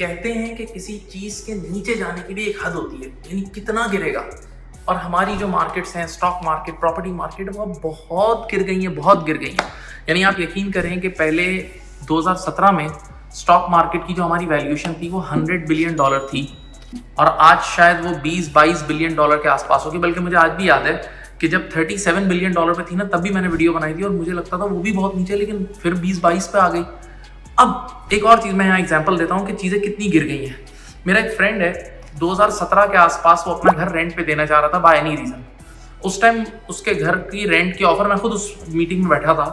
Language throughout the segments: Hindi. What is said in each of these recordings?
कहते हैं कि किसी चीज़ के नीचे जाने की भी एक हद होती है, यानी कितना गिरेगा। और हमारी जो मार्केट्स हैं, स्टॉक मार्केट, प्रॉपर्टी मार्केट, वो बहुत गिर गई हैं, बहुत गिर गई हैं। यानी आप यकीन करें कि पहले 2017 में स्टॉक मार्केट की जो हमारी वैल्यूएशन थी वो $100 बिलियन थी, और आज शायद वो 20-22 बिलियन डॉलर के आसपास होगी। बल्कि मुझे आज भी याद है कि जब 37 बिलियन डॉलर पे थी ना, तब भी मैंने वीडियो बनाई थी और मुझे लगता था वो भी बहुत नीचे, लेकिन फिर 20-22 पे आ गई। अब एक और चीज़ मैं यहाँ एग्जांपल देता हूँ कि चीज़ें कितनी गिर गई हैं। मेरा एक फ्रेंड है, 2017 के आसपास वो अपना घर रेंट पे देना चाह रहा था बाय एनी रीज़न। उस टाइम उसके घर की रेंट की ऑफर, मैं खुद उस मीटिंग में बैठा था,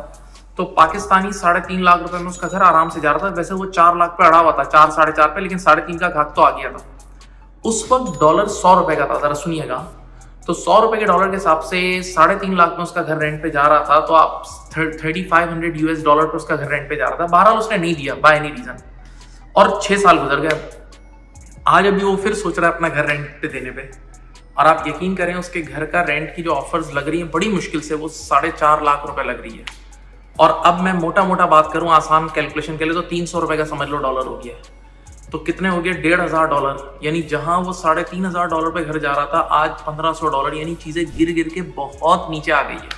तो पाकिस्तानी 3.5 लाख रुपए में उसका घर आराम से जा रहा था। वैसे वो 4 लाख पे अड़ा हुआ था, 4-4.5 पे, लेकिन 3.5 का घात तो आ गया था। उस वक्त डॉलर 100 रुपए का था, जरा सुनिएगा। तो 100 रुपए के डॉलर के हिसाब से 3.5 लाख में उसका घर रेंट पे जा रहा था, तो आप 3500 US डॉलर पे उसका घर रेंट पे जा रहा था। बहरहाल उसने नहीं दिया बाय एनी रीजन, और 6 साल गुजर गए। आज अभी वो फिर सोच रहा है अपना घर रेंट पे देने पे, और आप यकीन करें उसके घर का रेंट की जो ऑफर्स लग रही है बड़ी मुश्किल से वो 4.5 लाख रुपए लग रही है। और अब मैं मोटा मोटा बात करूं आसान कैलकुलेशन के लिए, तो 300 रुपए का समझ लो डॉलर हो गया। तो कितने हो गए? $1,500। यानी जहां वो $3,500 पे घर जा रहा था, आज $1,500। यानी चीजें गिर गिर के बहुत नीचे आ गई है।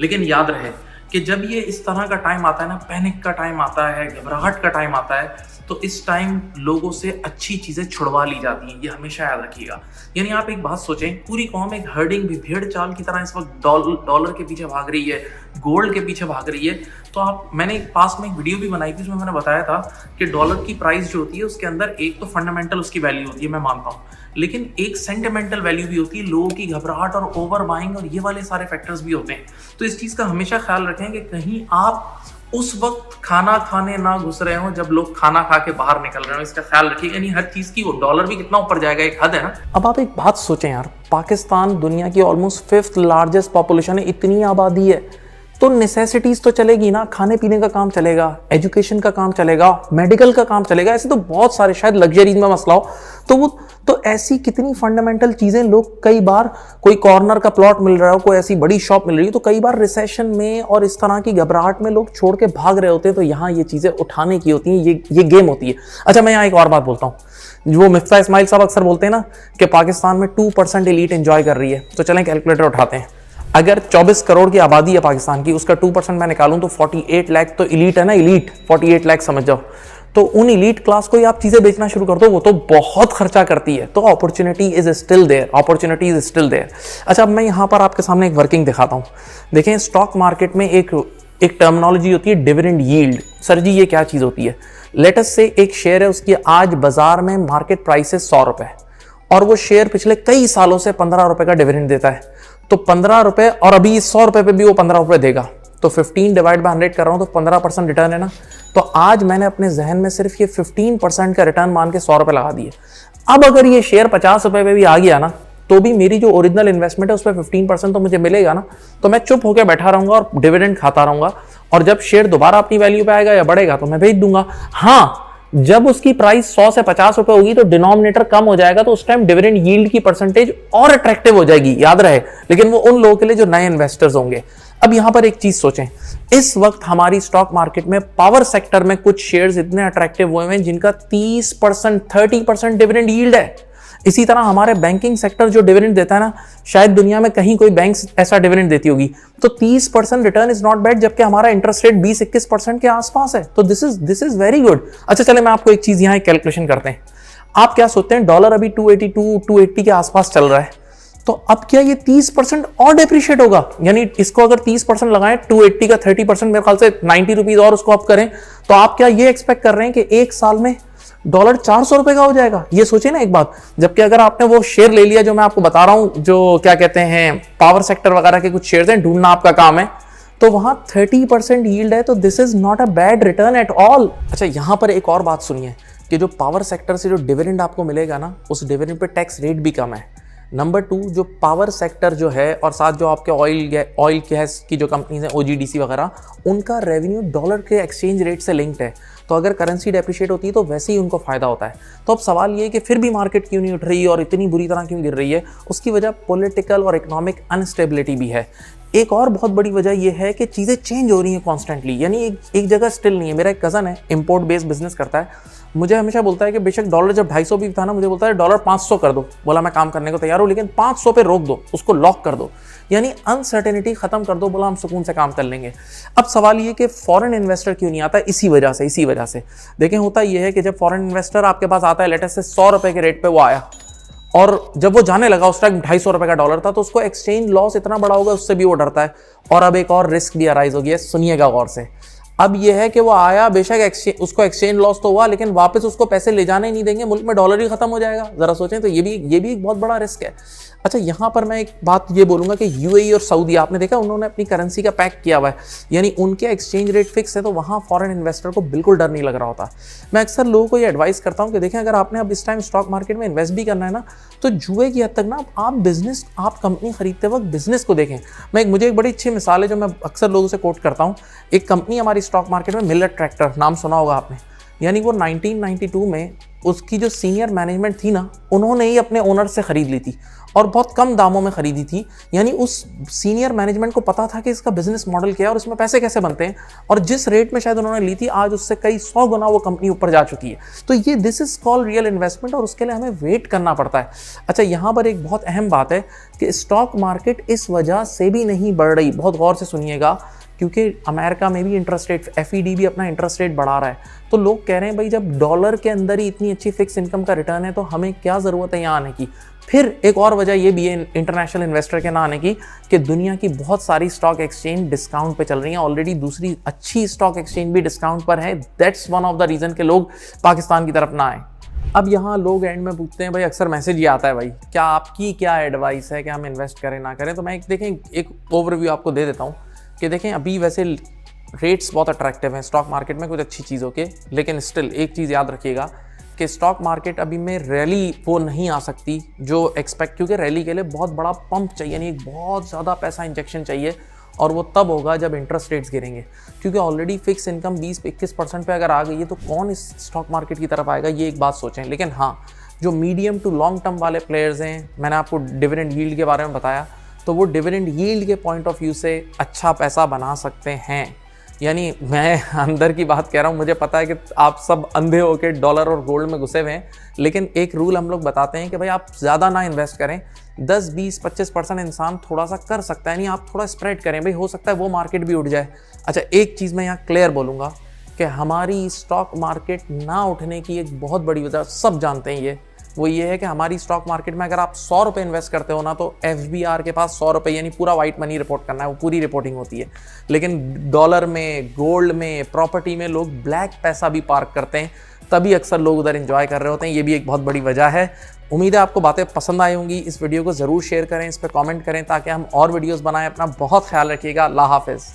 लेकिन याद रहे कि जब ये इस तरह का टाइम आता है ना, पैनिक का टाइम आता है, घबराहट का टाइम आता है, तो इस टाइम लोगों से अच्छी चीजें छुड़वा ली जाती हैं। ये हमेशा याद रखिएगा। यानी आप एक बात सोचें, पूरी कौम एक हर्डिंग भी भेड़ चाल की तरह इस वक्त डॉलर के पीछे भाग रही है, गोल्ड के पीछे भाग रही है। तो मैंने पास में एक वीडियो भी बनाई थी, उसमें मैंने बताया था कि डॉलर की प्राइस जो होती है उसके अंदर एक तो फंडामेंटल उसकी वैल्यू होती है, मैं मानता हूँ, लेकिन एक सेंटिमेंटल वैल्यू भी होती है, लोगों की घबराहट और ओवर बाइंग, और ये वाले सारे फैक्टर्स भी होते हैं। तो इस चीज़ का हमेशा ख्याल रखें कि कहीं आप उस वक्त खाना खाने ना घुस रहे हो जब लोग खाना खा के बाहर निकल रहे हो। इसका ख्याल रखिएगा। नहीं, हर चीज़ की वो डॉलर भी कितना ऊपर जाएगा, एक हद है ना। अब आप एक बात सोचें यार, पाकिस्तान दुनिया की ऑलमोस्ट 5th लार्जेस्ट पॉपुलेशन है, इतनी आबादी है, तो नेसेसिटीज तो चलेगी ना, खाने पीने का काम चलेगा, एजुकेशन का काम चलेगा, मेडिकल का काम चलेगा, ऐसे तो बहुत सारे, शायद लग्जरीज में मसला हो, तो ऐसी कितनी फंडामेंटल चीजें लोग, कई बार कोई कॉर्नर का प्लॉट मिल रहा हो, कोई ऐसी बड़ी शॉप मिल रही है, तो कई बार रिसेशन में और इस तरह की घबराहट में लोग छोड़ के भाग रहे होते हैं। तो यहाँ ये चीजें उठाने की होती हैं, ये गेम होती है। अच्छा, मैं यहाँ एक और बात बोलता हूँ। वो मिफ्ता इस्माइल साहब अक्सर बोलते हैं ना कि पाकिस्तान में 2% एलीट एंजॉय कर रही है। तो चलें कैलकुलेटर उठाते हैं। अगर 24 करोड़ की आबादी है पाकिस्तान की, उसका 2% मैं निकालूं तो 48 लाख तो इलीट है ना, इलीट 48 लाख समझ जाओ। तो उन इलीट क्लास को ही आप चीजें बेचना शुरू कर दो, वो तो बहुत खर्चा करती है। तो opportunity is still there, opportunity is still there. अच्छा, अब मैं यहां पर आपके सामने एक वर्किंग दिखाता हूं। देखें, स्टॉक मार्केट में एक टर्मिनोलॉजी होती है डिविडेंड यील्ड। सर जी, ये क्या चीज होती है? लेटस से एक शेयर है, उसकी आज बाजार में मार्केट प्राइस है 100 रुपए, और वो शेयर पिछले कई सालों से 15 रुपए का डिविडेंड देता है। तो 15 रुपए, और अभी 100 रुपए पे भी वो 15 रुपए देगा। तो 15 डिवाइड बाय 100 कर रहा हूं, तो 15% रिटर्न है ना। तो आज मैंने अपने जहन में सिर्फ ये 15% का रिटर्न मान के 100 रुपए लगा दिए। अब अगर ये शेयर 50 रुपए पे भी आ गया ना, तो भी मेरी जो ओरिजिनल इन्वेस्टमेंट है उस पर 15% तो मुझे मिलेगा ना। तो मैं चुप होकर बैठा रहूंगा और डिविडेंड खाता रहूंगा, और जब शेयर दोबारा अपनी वैल्यू पे आएगा या बढ़ेगा तो मैं भेज दूंगा। हाँ, जब उसकी प्राइस 100 से 50 रुपए होगी तो डिनोमिनेटर कम हो जाएगा, तो उस टाइम डिविडेंड यील्ड की परसेंटेज और अट्रैक्टिव हो जाएगी, याद रहे। लेकिन वो उन लोगों के लिए जो नए इन्वेस्टर्स होंगे। अब यहां पर एक चीज सोचें, इस वक्त हमारी स्टॉक मार्केट में पावर सेक्टर में कुछ शेयर्स इतने अट्रैक्टिव हुए हैं जिनका 30%, 30% डिविडेंड यील्ड है। इसी तरह हमारे बैंकिंग सेक्टर जो डिविडेंड देता है ना, शायद दुनिया में कहीं कोई बैंक ऐसा डिविडेंड देती होगी। तो 30% रिटर्न इज नॉट बैड, जबकि हमारा इंटरेस्ट रेट 20-21% के आसपास है। तो दिस इज वेरी गुड। अच्छा, चले मैं आपको एक चीज यहां कैलकुलेशन करते हैं। आप क्या सोचते हैं, डॉलर अभी 282-280 के आसपास चल रहा है, तो अब क्या ये 30% और डेप्रिशिएट होगा? यानी इसको अगर 30% लगाएं, 280 का 30% मेरे ख्याल से 90 रुपीज और उसको अप करें, तो आप क्या ये एक्सपेक्ट कर रहे हैं कि एक साल में डॉलर 400 रुपए का हो जाएगा? ये सोचिए ना एक बात। जबकि अगर आपने वो शेयर ले लिया जो मैं आपको बता रहा हूं, जो क्या कहते हैं, पावर सेक्टर वगैरह के कुछ शेयर्स हैं, ढूंढना आपका काम है, तो वहां 30% यील्ड है। तो this is not a bad return at all. अच्छा, यहां पर एक और बात सुनिए कि जो पावर सेक्टर से जो डिविडेंड आपको मिलेगा ना, उस डिविडेंड पे टैक्स रेट भी कम है। नंबर 2, जो पावर सेक्टर जो है, और साथ जो आपके ऑयल गैस की जो कंपनीज हैं, OGDC वगैरह, उनका रेवेन्यू डॉलर के एक्सचेंज रेट से लिंक्ड है। तो अगर करेंसी डेप्रिशिएट होती है तो वैसे ही उनको फायदा होता है। तो अब सवाल ये है कि फिर भी मार्केट क्यों नहीं उठ रही और इतनी बुरी तरह क्यों गिर रही है? उसकी वजह पॉलिटिकल और इकोनॉमिक अनस्टेबिलिटी भी है। एक और बहुत बड़ी वजह यह है कि चीज़ें चेंज हो रही हैं कॉन्स्टेंटली, यानी एक जगह स्टिल नहीं है। मेरा एक कज़न है, इम्पोर्ट बेस्ड बिजनेस करता है, मुझे हमेशा बोलता है कि बेशक डॉलर जब 250 भी था ना, मुझे बोलता है डॉलर 500 कर दो। बोला मैं काम करने को तैयार हूँ, लेकिन 500 पे रोक दो, उसको लॉक कर दो, यानी अनसर्टेनिटी खत्म कर दो। बोला हम सुकून से काम कर लेंगे। अब सवाल ये कि फॉरेन इन्वेस्टर क्यों नहीं आता, इसी वजह से देखें, होता यह है कि जब फॉरेन इन्वेस्टर आपके पास आता है, लेटेस्ट से 100 रुपए के रेट पे वो आया, और जब वो जाने लगा उस टाइम 250 रुपए का डॉलर था, तो उसको एक्सचेंज लॉस इतना बड़ा होगा, उससे भी वो डरता है। और अब एक और रिस्क भी अराइज हो गया, सुनिएगा गौर से। अब ये है कि वो आया, बेशक उसको एक्सचेंज लॉस तो हुआ, लेकिन वापस उसको पैसे ले जाने ही नहीं देंगे, मुल्क में डॉलर ही खत्म हो जाएगा। जरा सोचें तो ये भी एक बहुत बड़ा रिस्क है। अच्छा, यहाँ पर मैं एक बात ये बोलूँगा कि यूएई और सऊदी, आपने देखा उन्होंने अपनी करेंसी का पैक किया हुआ है, यानी उनके एक्सचेंज रेट फिक्स है, तो वहाँ फॉरेन इन्वेस्टर को बिल्कुल डर नहीं लग रहा होता। मैं अक्सर लोगों को ये एडवाइस करता हूँ कि देखें, अगर आपने अब इस टाइम स्टॉक मार्केट में इन्वेस्ट भी करना है ना, तो जुए की हद तक ना आप कंपनी खरीदते वक्त बिजनेस को देखें। मुझे एक बड़ी अच्छी मिसाल है जो मैं अक्सर लोगों से कोट करता हूँ। एक कंपनी हमारी स्टॉक मार्केट में, मिलर ट्रैक्टर, नाम सुना होगा आपने, यानी वो 1992 में उसकी जो सीनियर मैनेजमेंट थी ना, उन्होंने ही अपने ओनर से खरीद ली थी, और बहुत कम दामों में खरीदी थी। यानी उस सीनियर मैनेजमेंट को पता था कि इसका बिजनेस मॉडल क्या है और इसमें पैसे कैसे बनते हैं, और जिस रेट में शायद उन्होंने ली थी, आज उससे कई 100 गुना वो कंपनी ऊपर जा चुकी है। तो ये this is called real investment, और उसके लिए हमें वेट करना पड़ता है। अच्छा, यहाँ पर एक बहुत अहम बात है कि स्टॉक मार्केट इस वजह से भी नहीं बढ़ रही, बहुत गौर से सुनिएगा, क्योंकि अमेरिका में भी इंटरेस्ट रेट, एफईडी भी अपना इंटरेस्ट रेट बढ़ा रहा है। तो लोग कह रहे हैं भाई, जब डॉलर के अंदर ही इतनी अच्छी फिक्स इनकम का रिटर्न है, तो हमें क्या ज़रूरत है यहाँ आने की। फिर एक और वजह ये भी है इंटरनेशनल इन्वेस्टर के ना आने की, कि दुनिया की बहुत सारी स्टॉक एक्सचेंज डिस्काउंट पे चल रही हैं। ऑलरेडी दूसरी अच्छी स्टॉक एक्सचेंज भी डिस्काउंट पर है। That's one of the reason के लोग पाकिस्तान की तरफ ना आए। अब यहाँ लोग एंड में पूछते हैं भाई, अक्सर मैसेज ये आता है, भाई क्या आपकी क्या एडवाइस है कि हम इन्वेस्ट करें ना करें। तो मैं एक ओवरव्यू आपको दे देता हूँ कि देखें, अभी वैसे रेट्स बहुत अट्रैक्टिव हैं स्टॉक मार्केट में कुछ अच्छी चीज़ों के, लेकिन स्टिल एक चीज़ याद रखिएगा कि स्टॉक मार्केट अभी में रैली वो नहीं आ सकती जो एक्सपेक्ट, क्योंकि रैली के लिए बहुत बड़ा पंप चाहिए, यानी बहुत ज़्यादा पैसा इंजेक्शन चाहिए, और वो तब होगा जब इंटरेस्ट रेट्स गिरेंगे। क्योंकि ऑलरेडी फिक्स इनकम 20-21% पे अगर आ गई है, तो कौन इस स्टॉक मार्केट की तरफ आएगा, ये एक बात सोचें। लेकिन हाँ, जो मीडियम टू लॉन्ग टर्म वाले प्लेयर्स हैं, मैंने आपको डिविडेंड यील्ड के बारे में बताया, तो वो डिविडेंड यील्ड के पॉइंट ऑफ व्यू से अच्छा पैसा बना सकते हैं। यानी मैं अंदर की बात कह रहा हूँ, मुझे पता है कि आप सब अंधे होकर डॉलर और गोल्ड में घुसे हुए हैं, लेकिन एक रूल हम लोग बताते हैं कि भाई आप ज़्यादा ना इन्वेस्ट करें, 10-20-25% इंसान थोड़ा सा कर सकता है, नहीं आप थोड़ा स्प्रेड करें, भाई हो सकता है वो मार्केट भी उठ जाए। अच्छा, एक चीज़ मैं यहाँ क्लियर बोलूँगा कि हमारी स्टॉक मार्केट ना उठने की एक बहुत बड़ी वजह, सब जानते हैं वो ये है कि हमारी स्टॉक मार्केट में अगर आप 100 रुपये इन्वेस्ट करते हो ना, तो FBR के पास 100 रुपये, यानी पूरा वाइट मनी रिपोर्ट करना है, वो पूरी रिपोर्टिंग होती है। लेकिन डॉलर में, गोल्ड में, प्रॉपर्टी में लोग ब्लैक पैसा भी पार्क करते हैं, तभी अक्सर लोग उधर एंजॉय कर रहे होते हैं। ये भी एक बहुत बड़ी वजह है। उम्मीद है आपको बातें पसंद आई होंगी। इस वीडियो को ज़रूर शेयर करें, इस पर कमेंट करें, ताकि हम और वीडियोज़ बनाएं। अपना बहुत ख्याल रखिएगा। अल्लाह हाफिज़।